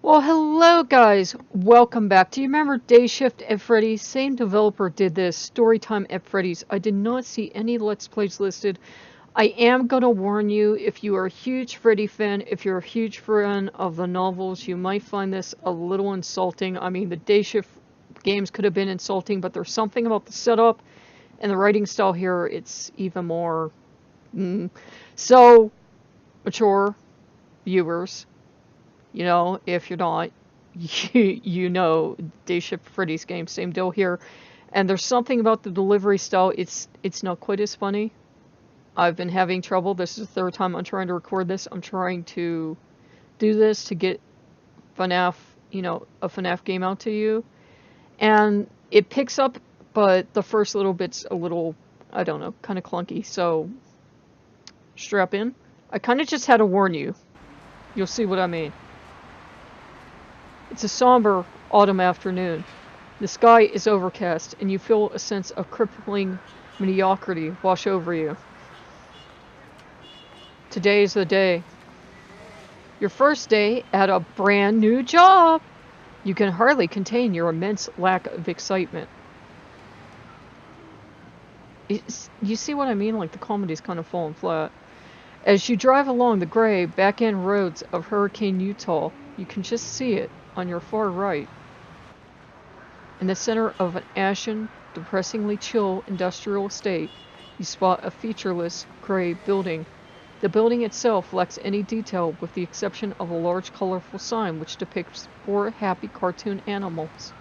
Well, hello guys. Welcome back. Do you remember Day Shift at Freddy's? Same developer did this, Storytime at Freddy's. I did not see any Let's Plays listed. I am gonna warn you, if you are a huge Freddy fan, if you're a huge fan of the novels, you might find this a little insulting. I mean, the Day Shift games could have been insulting, but there's something about the setup and the writing style here, it's even more... So, mature viewers, you know, if you're not, you know, Day Shift Freddy's game, same deal here. And there's something about the delivery style, it's not quite as funny. I've been having trouble. This is the third time I'm trying to record this. I'm trying to do this to get FNAF, you know, a FNAF game out to you. And it picks up, but the first little bit's a little, I don't know, kind of clunky. So, strap in. I kind of just had to warn you. You'll see what I mean. It's a somber autumn afternoon. The sky is overcast, and you feel a sense of crippling mediocrity wash over you. Today is the day. Your first day at a brand new job. You can hardly contain your immense lack of excitement. You see what I mean? Like, the comedy's kind of falling flat. As you drive along the gray back-end roads of Hurricane, Utah, you can just see it on your far right. In the center of an ashen, depressingly chill industrial estate, you spot a featureless gray building. The building itself lacks any detail with the exception of a large colorful sign which depicts 4 happy cartoon animals.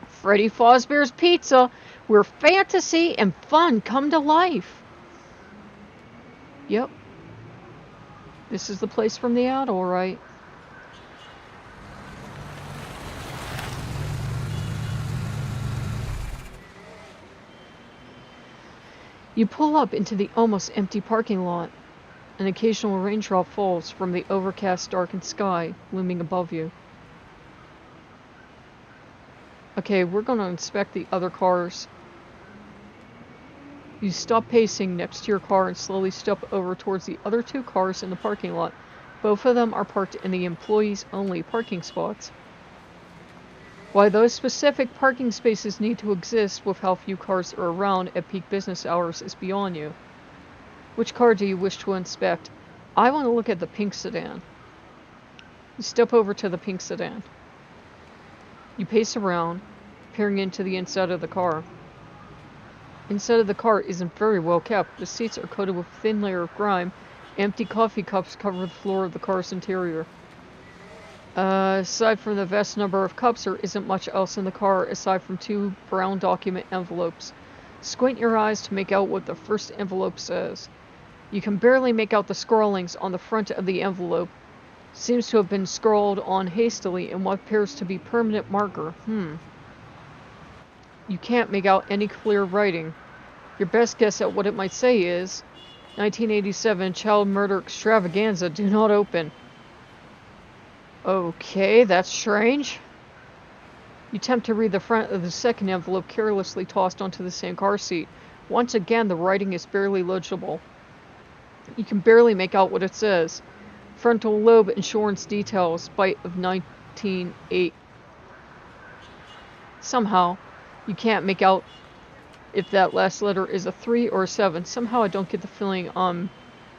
Freddy Fazbear's Pizza, where fantasy and fun come to life. Yep. This is the place from the ad, alright. You pull up into the almost empty parking lot. An occasional raindrop falls from the overcast, darkened sky looming above you. Okay, we're going to inspect the other cars. You stop pacing next to your car and slowly step over towards the other 2 cars in the parking lot. Both of them are parked in the employees-only parking spots. Why those specific parking spaces need to exist with how few cars are around at peak business hours is beyond you. Which car do you wish to inspect? I want to look at the pink sedan. You step over to the pink sedan. You pace around, peering into the inside of the car. Inside of the car isn't very well kept. The seats are coated with a thin layer of grime. Empty coffee cups cover the floor of the car's interior. Aside from the vast number of cups, there isn't much else in the car aside from 2 brown document envelopes. Squint your eyes to make out what the first envelope says. You can barely make out the scrawlings on the front of the envelope. Seems to have been scrawled on hastily in what appears to be permanent marker. You can't make out any clear writing. Your best guess at what it might say is 1987 Child Murder Extravaganza, do not open. Okay, that's strange. You attempt to read the front of the second envelope carelessly tossed onto the same car seat. Once again, the writing is barely legible. You can barely make out what it says. Frontal lobe insurance details, bite of 1908. Somehow, you can't make out if that last letter is a 3 or a 7. Somehow I don't get the feeling I'm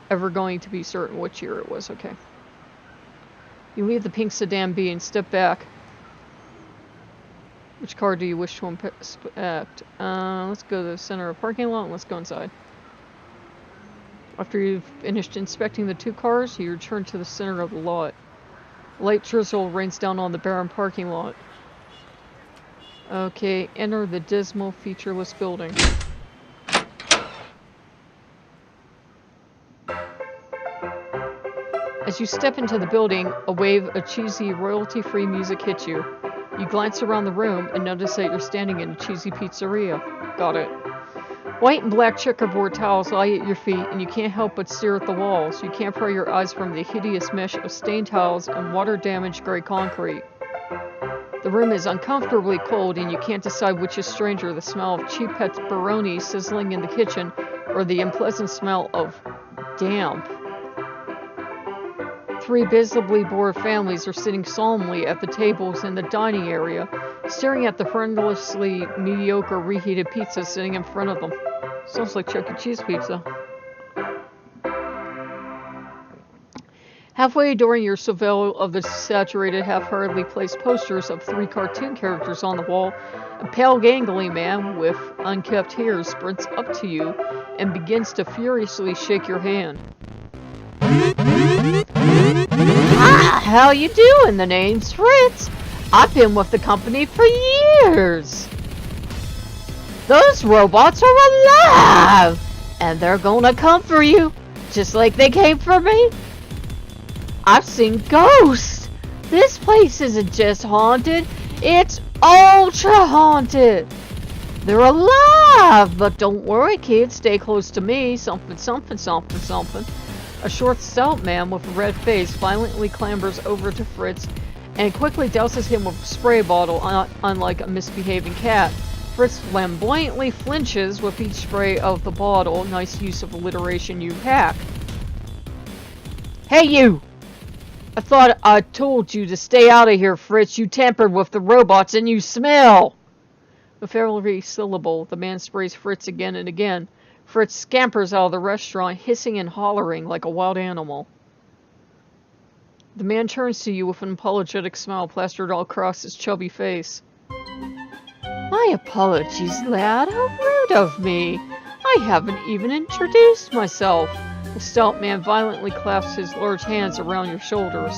ever going to be certain which year it was. Okay. You leave the pink sedan be and step back. Which car do you wish to inspect? Let's go to the center of the parking lot and let's go inside. After you've finished inspecting the 2 cars, you return to the center of the lot. Light drizzle rains down on the barren parking lot. Okay, enter the dismal, featureless building. As you step into the building, a wave of cheesy, royalty-free music hits you. You glance around the room and notice that you're standing in a cheesy pizzeria. Got it. White and black checkerboard towels lie at your feet, and you can't help but stare at the walls. You can't pry your eyes from the hideous mesh of stained towels and water-damaged gray concrete. The room is uncomfortably cold, and you can't decide which is stranger, the smell of cheap pepperoni sizzling in the kitchen, or the unpleasant smell of damp. 3 visibly bored families are sitting solemnly at the tables in the dining area, staring at the horrendously mediocre reheated pizza sitting in front of them. Sounds like Chuck E. Cheese pizza. Halfway during your surveil of the saturated, half-heartedly placed posters of 3 cartoon characters on the wall, a pale, gangly man with unkempt hair sprints up to you and begins to furiously shake your hand. Hi, how you doing? The name's Fritz. I've been with the company for years. Those robots are alive, and they're gonna come for you, just like they came for me. I've seen ghosts. This place isn't just haunted, it's ultra haunted. They're alive, but don't worry, kids, stay close to me. Something, something, something, something. A short, stout man with a red face violently clambers over to Fritz and quickly douses him with a spray bottle, unlike a misbehaving cat. Fritz flamboyantly flinches with each spray of the bottle. Nice use of alliteration, you hack. Hey, you! I thought I told you to stay out of here, Fritz. You tampered with the robots and you smell! With every syllable, the man sprays Fritz again and again. Fritz scampers out of the restaurant, hissing and hollering like a wild animal. The man turns to you with an apologetic smile plastered all across his chubby face. My apologies, lad. How rude of me. I haven't even introduced myself. The stout man violently clasps his large hands around your shoulders.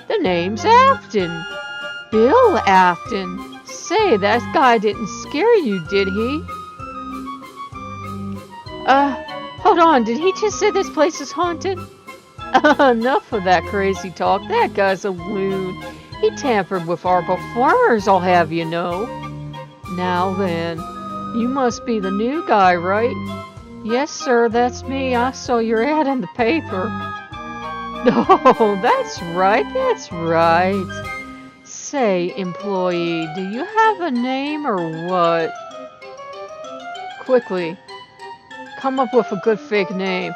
The name's Afton. Bill Afton. Say, that guy didn't scare you, did he? Hold on, did he just say this place is haunted? Enough of that crazy talk. That guy's a loon. He tampered with our performers, I'll have you know. Now then, you must be the new guy, right? Yes, sir, that's me. I saw your ad in the paper. Oh, that's right. Say, employee, do you have a name or what? Quickly, come up with a good fake name.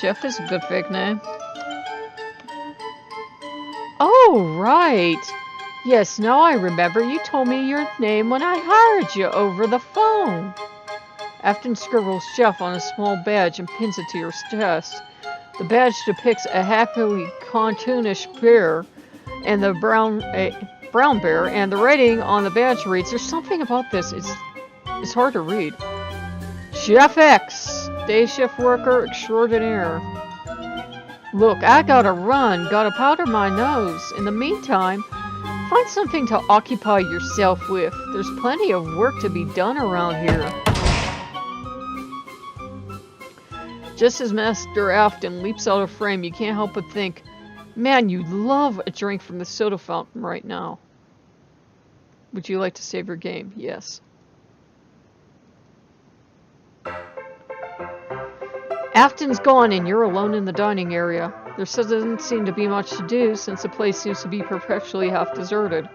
Jeff is a good fake name. Oh, right. Yes, now I remember. You told me your name when I hired you over the phone. Afton scribbles Jeff on a small badge and pins it to your chest. The badge depicts a happily cartoonish bear and the brown bear, and the writing on the badge reads, there's something about this, it's hard to read. Chef X, day shift worker extraordinaire. Look, I gotta run, gotta powder my nose. In the meantime, find something to occupy yourself with. There's plenty of work to be done around here. Just as Master Afton leaps out of frame, you can't help but think, man, you'd love a drink from the soda fountain right now. Would you like to save your game? Yes. Afton's gone and you're alone in the dining area. There doesn't seem to be much to do since the place seems to be perpetually half deserted.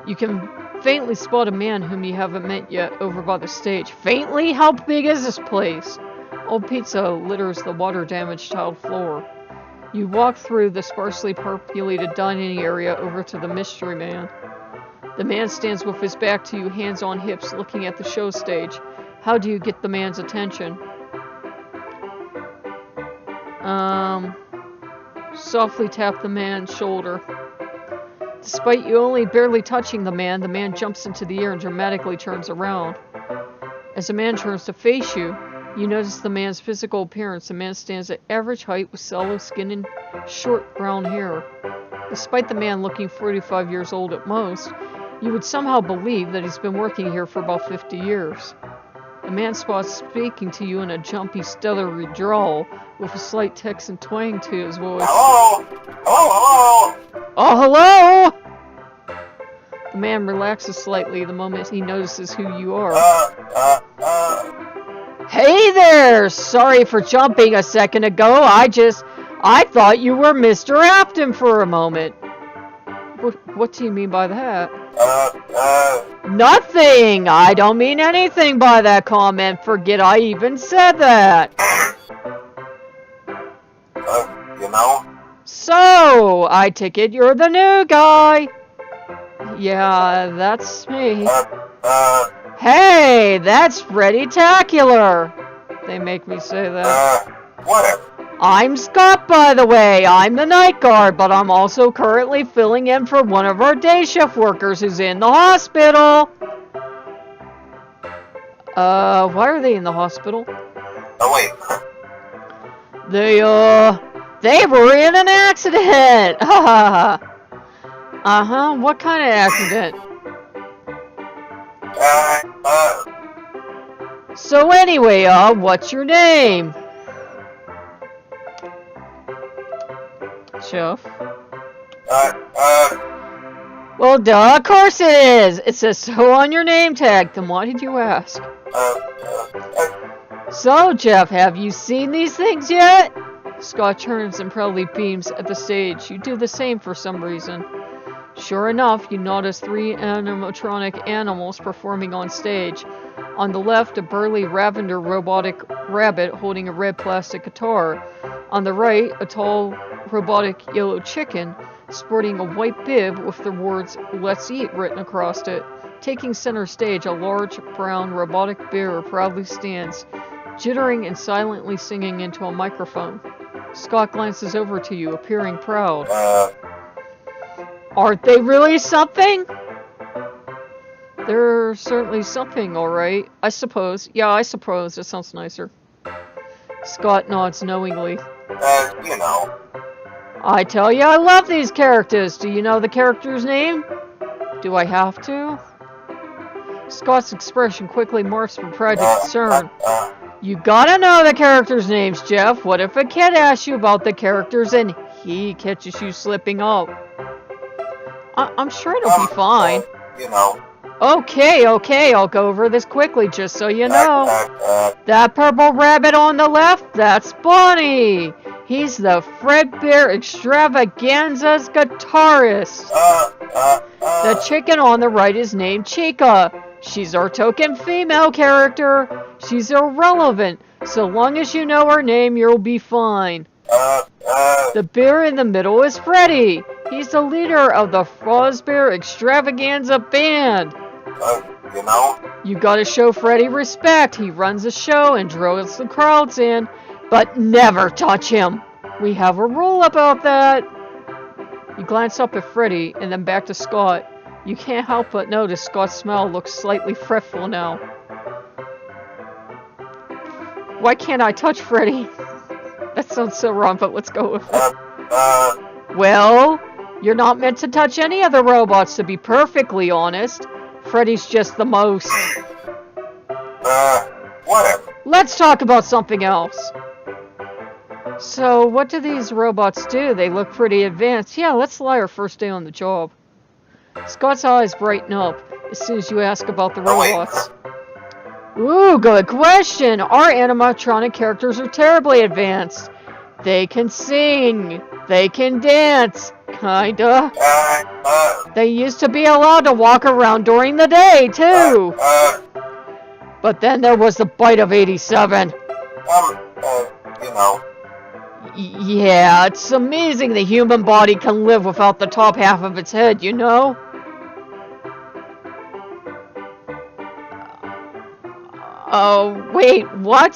You can faintly spot a man whom you haven't met yet over by the stage. Faintly? How big is this place? Old pizza litters the water-damaged tiled floor. You walk through the sparsely populated dining area over to the mystery man. The man stands with his back to you, hands on hips, looking at the show stage. How do you get the man's attention? Softly tap the man's shoulder. Despite you only barely touching the man jumps into the air and dramatically turns around. As the man turns to face you, you notice the man's physical appearance. The man stands at average height with sallow skin and short brown hair. Despite the man looking 45 years old at most, you would somehow believe that he's been working here for about 50 years. The man spots speaking to you in a jumpy, stuttery drawl with a slight Texan twang to his voice. Hello? Hello? Oh, hello! The man relaxes slightly the moment he notices who you are. Hey there! Sorry for jumping a second ago. I thought you were Mr. Afton for a moment. What do you mean by that? Nothing! I don't mean anything by that comment. Forget I even said that. Oh, I take it you're the new guy. Yeah, that's me. Hey, that's Freddy-tacular. They make me say that. Whatever. I'm Scott, by the way. I'm the night guard, but I'm also currently filling in for one of our day shift workers who's in the hospital. Why are they in the hospital? Oh, wait. They were in an accident! Uh-huh, what kind of accident? So anyway, what's your name? Jeff? Well, duh, of course it is! It says so on your name tag, then why did you ask? So, Jeff, have you seen these things yet? Scott turns and proudly beams at the stage. You do the same for some reason. Sure enough, you notice 3 animatronic animals performing on stage. On the left, a burly Ravender robotic rabbit holding a red plastic guitar. On the right, a tall robotic yellow chicken sporting a white bib with the words "Let's Eat" written across it. Taking center stage, a large brown robotic bear proudly stands, jittering and silently singing into a microphone. Scott glances over to you, appearing proud. Aren't they really something? They're certainly something, alright. I suppose. Yeah, I suppose. It sounds nicer. Scott nods knowingly. You know. I tell you, I love these characters. Do you know the character's name? Do I have to? Scott's expression quickly morphs from pride to concern. You gotta know the characters' names, Jeff. What if a kid asks you about the characters and he catches you slipping up? I'm sure it'll be fine. You know. Okay, I'll go over this quickly just so you know. That purple rabbit on the left, that's Bonnie. He's the Fredbear Extravaganza's guitarist. The chicken on the right is named Chica. She's our token female character. She's irrelevant. So long as you know her name, you'll be fine. The bear in the middle is Freddy. He's the leader of the Fozbear Extravaganza band. You know? You gotta show Freddy respect. He runs the show and draws the crowds in. But never touch him. We have a rule about that. You glance up at Freddy and then back to Scott. You can't help but notice Scott's smile looks slightly fretful now. Why can't I touch Freddy? That sounds so wrong, but let's go with it. Well, you're not meant to touch any of the robots, to be perfectly honest. Freddy's just the most. Whatever. Let's talk about something else. So, what do these robots do? They look pretty advanced. Yeah, let's lie our first day on the job. Scott's eyes brighten up as soon as you ask about the robots. Ooh, good question. Our animatronic characters are terribly advanced. They can sing. They can dance. Kinda. They used to be allowed to walk around during the day, too. But then there was the bite of 87. You know. Yeah, it's amazing the human body can live without the top half of its head, you know? Oh, wait, what?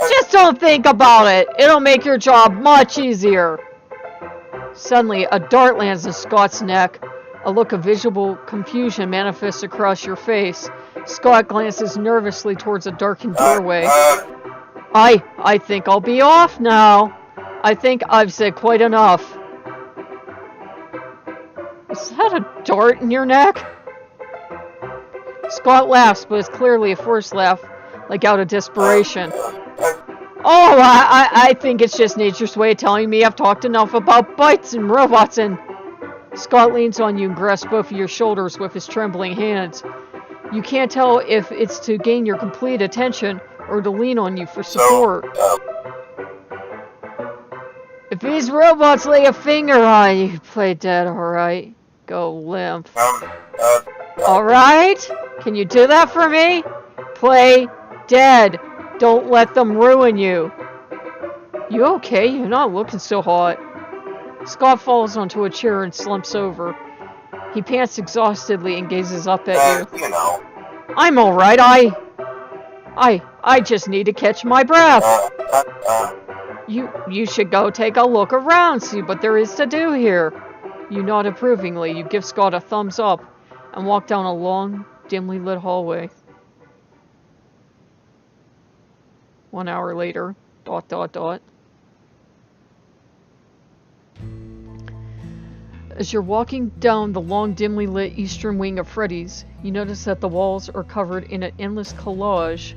Just don't think about it. It'll make your job much easier. Suddenly, a dart lands in Scott's neck. A look of visible confusion manifests across your face. Scott glances nervously towards a darkened doorway. I think I'll be off now. I think I've said quite enough. Is that a dart in your neck? Scott laughs, but it's clearly a forced laugh, like out of desperation. Oh, I think it's just nature's way of telling me I've talked enough about bites and robots and... Scott leans on you and grasps both of your shoulders with his trembling hands. You can't tell if it's to gain your complete attention or to lean on you for support. If these robots lay a finger on you, play dead, alright? Go limp. Alright? Can you do that for me? Play dead. Don't let them ruin you. You okay? You're not looking so hot. Scott falls onto a chair and slumps over. He pants exhaustedly and gazes up at you. You know. I'm alright, I just need to catch my breath. You should go take a look around, see what there is to do here. You nod approvingly. You give Scott a thumbs up and walk down a long, dimly lit hallway. 1 hour later, ... As you're walking down the long, dimly lit eastern wing of Freddy's, you notice that the walls are covered in an endless collage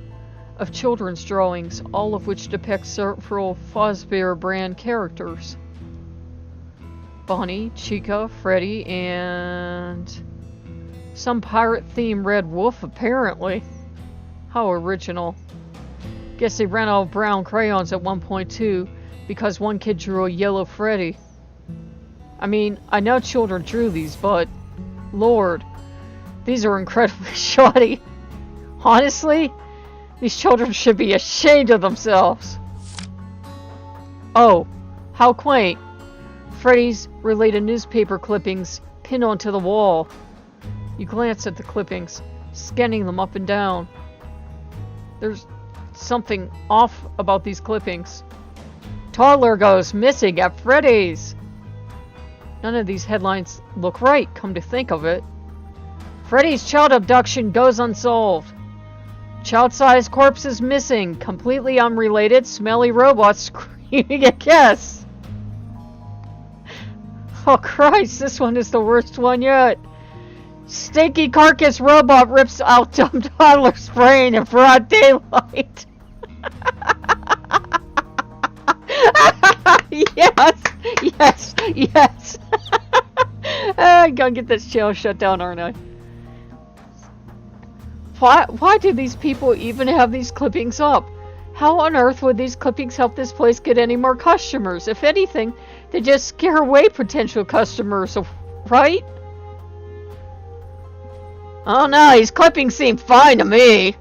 of children's drawings, all of which depict several Fazbear brand characters. Bonnie, Chica, Freddy, and some pirate-themed red wolf, apparently. How original. Guess they ran out of brown crayons at one point too, because one kid drew a yellow Freddy. I mean, I know children drew these, but Lord, these are incredibly shoddy. Honestly, these children should be ashamed of themselves. Oh, how quaint. Freddy's related newspaper clippings pinned onto the wall. You glance at the clippings, scanning them up and down. There's something off about these clippings. Toddler goes missing at Freddy's. None of these headlines look right, come to think of it. Freddy's child abduction goes unsolved. Child-sized corpses missing. Completely unrelated. Smelly robots screaming at guests. Oh Christ, this one is the worst one yet. Stinky carcass robot rips out dumb toddler's brain in broad daylight. Yes. I'm gonna get this channel shut down, aren't I? Why do these people even have these clippings up? How on earth would these clippings help this place get any more customers? If anything, they just scare away potential customers, right? Oh no, these clippings seem fine to me.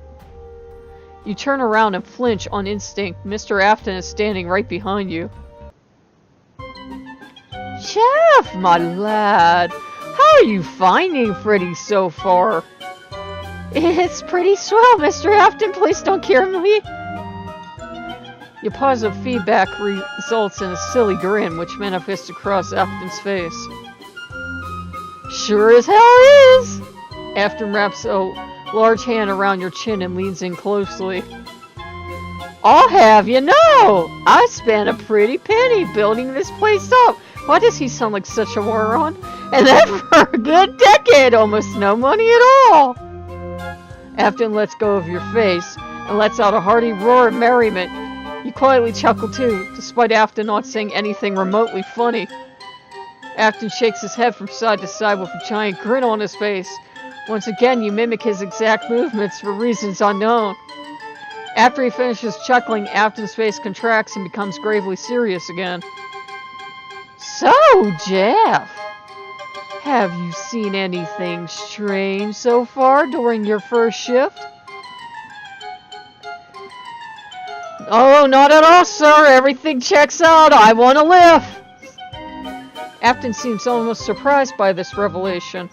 You turn around and flinch on instinct. Mr. Afton is standing right behind you. Jeff, my lad, how are you finding Freddy so far? It's pretty swell, Mr. Afton. Please don't kill me. Your positive feedback results in a silly grin, which manifests across Afton's face. Sure as hell is. Afton wraps a large hand around your chin and leans in closely. I'll have you know, I spent a pretty penny building this place up. Why does he sound like such a moron? And then for a good decade, almost no money at all. Afton lets go of your face and lets out a hearty roar of merriment. You quietly chuckle too, despite Afton not saying anything remotely funny. Afton shakes his head from side to side with a giant grin on his face. Once again, you mimic his exact movements for reasons unknown. After he finishes chuckling, Afton's face contracts and becomes gravely serious again. So, Jeff, have you seen anything strange so far during your first shift? Oh, not at all, sir. Everything checks out. I want to live. Afton seems almost surprised by this revelation.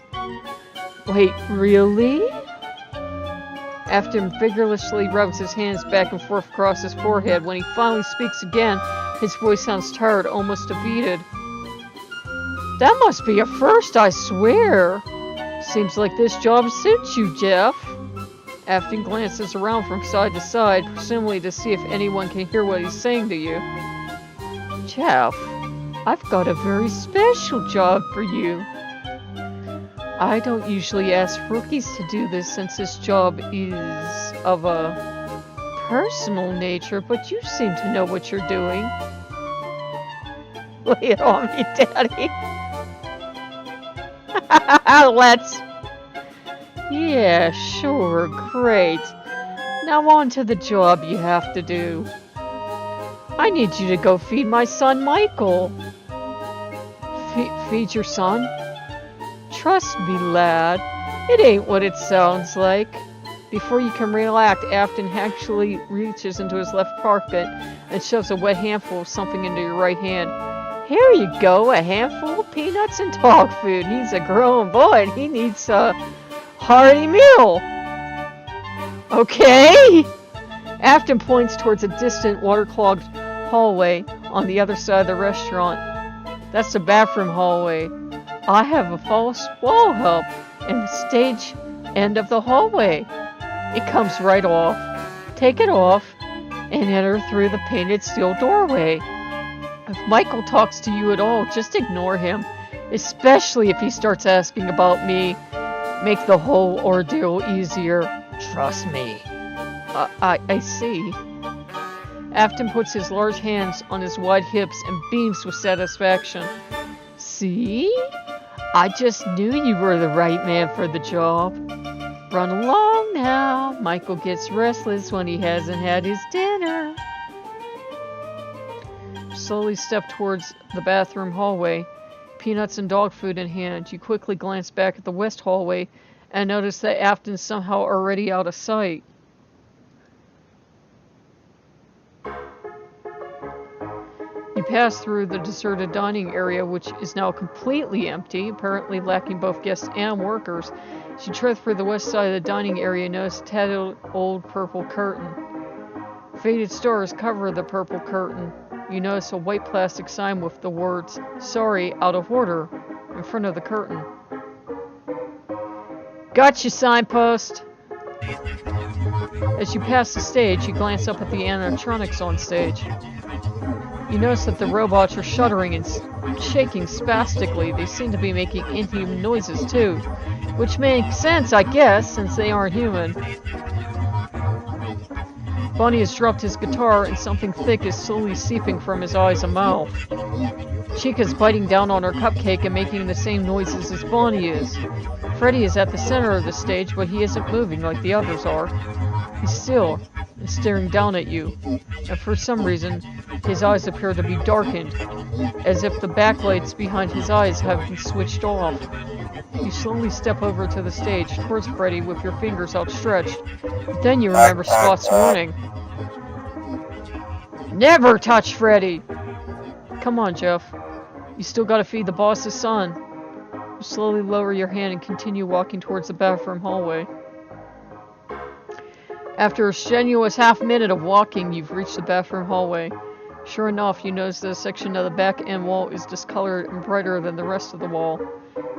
Wait, really? Afton vigorously rubs his hands back and forth across his forehead. When he finally speaks again, his voice sounds tired, almost defeated. That must be a first, I swear. Seems like this job suits you, Jeff. Afton glances around from side to side, presumably to see if anyone can hear what he's saying to you. Jeff, I've got a very special job for you. I don't usually ask rookies to do this since this job is of a personal nature, but you seem to know what you're doing. Lay it on me, Daddy. Let's. Yeah, sure, great. Now on to the job you have to do. I need you to go feed my son, Michael. Feed your son? Trust me, lad, it ain't what it sounds like. Before you can react, Afton actually reaches into his left pocket and shoves a wet handful of something into your right hand. Here you go, a handful of peanuts and dog food. He's a grown boy and he needs a hearty meal. Okay? Afton points towards a distant water-clogged hallway on the other side of the restaurant. That's the bathroom hallway. I have a false wall help in the stage end of the hallway. It comes right off. Take it off and enter through the painted steel doorway. If Michael talks to you at all, just ignore him, especially if he starts asking about me. Make the whole ordeal easier. Trust me. I see. Afton puts his large hands on his wide hips and beams with satisfaction. See? I just knew you were the right man for the job. Run along now. Michael gets restless when he hasn't had his dinner. Slowly step towards the bathroom hallway, peanuts and dog food in hand. You quickly glance back at the west hallway and notice that Afton's somehow already out of sight. You pass through the deserted dining area, which is now completely empty, apparently lacking both guests and workers. As you tread through the west side of the dining area, you notice a tattered old purple curtain. Faded stars cover the purple curtain. You notice a white plastic sign with the words, "Sorry, out of order," in front of the curtain. Gotcha, signpost! As you pass the stage, you glance up at the animatronics on stage. You notice that the robots are shuddering and shaking spastically. They seem to be making inhuman noises too, which makes sense, I guess, since they aren't human. Bonnie has dropped his guitar and something thick is slowly seeping from his eyes and mouth. Chica's biting down on her cupcake and making the same noises as Bonnie is. Freddy is at the center of the stage, but he isn't moving like the others are. He's still and staring down at you, and for some reason, his eyes appear to be darkened, as if the backlights behind his eyes have been switched off. You slowly step over to the stage towards Freddy with your fingers outstretched. Then you remember Spot's warning. Never touch Freddy! Come on, Jeff. You still gotta feed the boss's son. You slowly lower your hand and continue walking towards the bathroom hallway. After a strenuous half-minute of walking, you've reached the bathroom hallway. Sure enough, you notice that a section of the back end wall is discolored and brighter than the rest of the wall.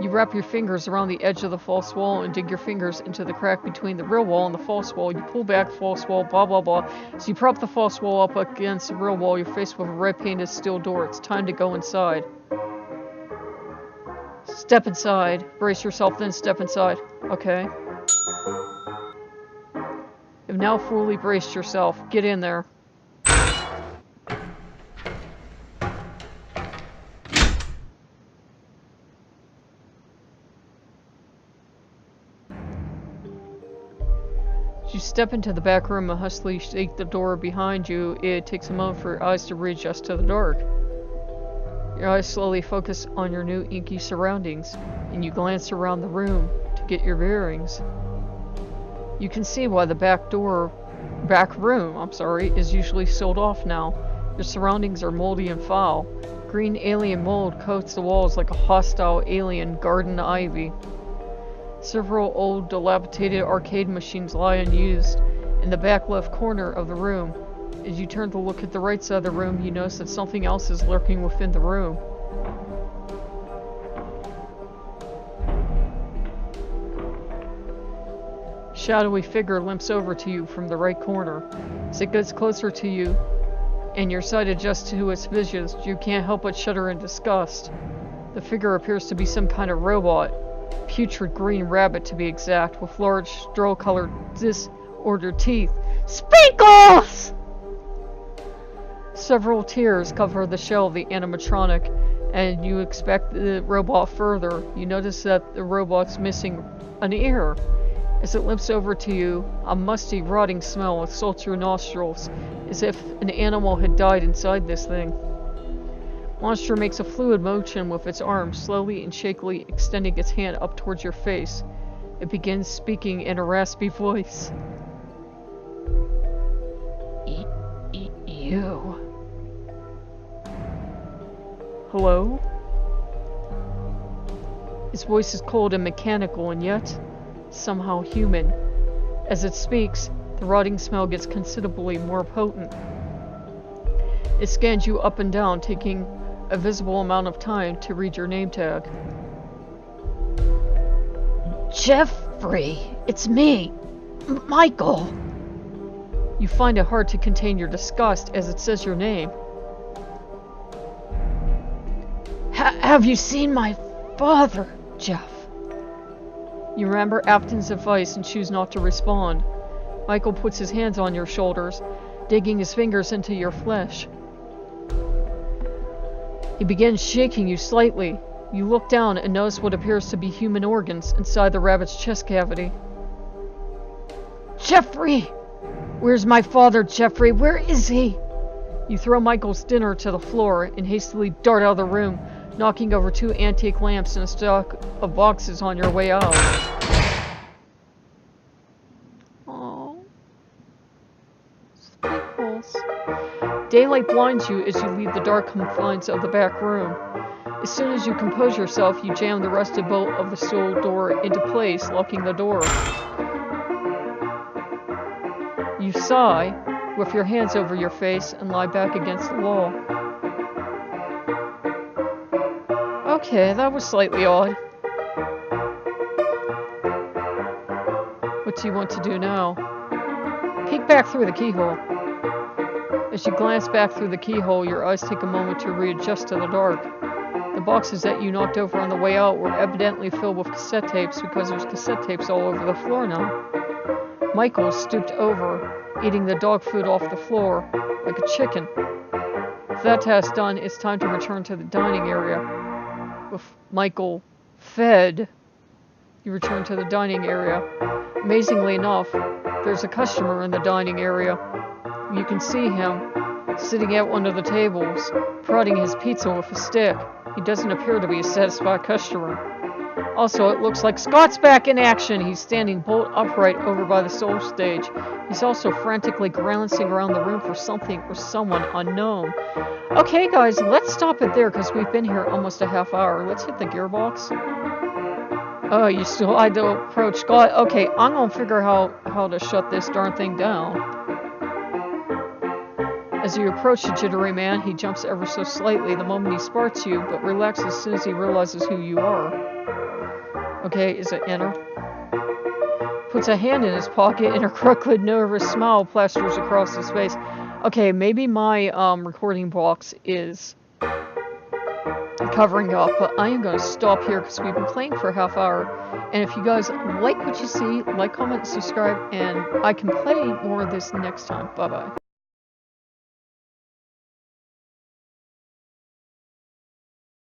You wrap your fingers around the edge of the false wall and dig your fingers into the crack between the real wall and the false wall. You pull back false wall, blah blah blah. As you prop the false wall up against the real wall, you're faced with a red painted steel door. It's time to go inside. Step inside. Brace yourself, then step inside. Okay. You've now fully braced yourself. Get in there. As you step into the back room and hastily shake the door behind you, it takes a moment for your eyes to readjust to the dark. Your eyes slowly focus on your new inky surroundings, and you glance around the room to get your bearings. You can see why the back room, is usually sealed off now. Your surroundings are moldy and foul. Green alien mold coats the walls like a hostile alien garden ivy. Several old dilapidated arcade machines lie unused in the back left corner of the room. As you turn to look at the right side of the room, you notice that something else is lurking within the room. Shadowy figure limps over to you from the right corner. As it gets closer to you, and your sight adjusts to its visage, you can't help but shudder in disgust. The figure appears to be some kind of robot. Putrid green rabbit to be exact, with large straw-colored disordered teeth. Sprinkles! Several tears cover the shell of the animatronic, and you expect the robot further. You notice that the robot's missing an ear. As it limps over to you, a musty, rotting smell assaults your nostrils, as if an animal had died inside this thing. Monster makes a fluid motion with its arm, slowly and shakily extending its hand up towards your face. It begins speaking in a raspy voice. You. Hello? His voice is cold and mechanical, and yet somehow human. As it speaks, the rotting smell gets considerably more potent. It scans you up and down, taking a visible amount of time to read your name tag. Jeffrey, it's me, Michael. You find it hard to contain your disgust as it says your name. Have you seen my father, Jeff? You remember Afton's advice and choose not to respond. Michael puts his hands on your shoulders, digging his fingers into your flesh. He begins shaking you slightly. You look down and notice what appears to be human organs inside the rabbit's chest cavity. Jeffrey! Where's my father, Jeffrey? Where is he? You throw Michael's dinner to the floor and hastily dart out of the room, knocking over 2 antique lamps and a stack of boxes on your way out. Oh, Sprinkles. Daylight blinds you as you leave the dark confines of the back room. As soon as you compose yourself, you jam the rusted bolt of the steel door into place, locking the door. You sigh, with your hands over your face, and lie back against the wall. Okay, that was slightly odd. What do you want to do now? Peek back through the keyhole. As you glance back through the keyhole, your eyes take a moment to readjust to the dark. The boxes that you knocked over on the way out were evidently filled with cassette tapes because there's cassette tapes all over the floor now. Michael stooped over, eating the dog food off the floor like a chicken. With that task done, it's time to return to the dining area. With Michael fed, you return to the dining area. Amazingly enough, there's a customer in the dining area. You can see him sitting at one of the tables, prodding his pizza with a stick. He doesn't appear to be a satisfied customer. Also, it looks like Scott's back in action. He's standing bolt upright over by the soul stage. He's also frantically glancing around the room for something or someone unknown. Okay, guys, let's stop it there because we've been here almost a half hour. Let's hit the gearbox. Oh, you still had to approach Scott. Okay, I'm gonna figure out how to shut this darn thing down. As you approach the jittery man, he jumps ever so slightly the moment he spots you, but relaxes as soon as he realizes who you are. Okay, is it enter? Puts a hand in his pocket and a crooked, nervous smile plasters across his face. Okay, maybe my recording box is covering up, but I am going to stop here because we've been playing for a half hour. And if you guys like what you see, like, comment, subscribe, and I can play more of this next time. Bye-bye.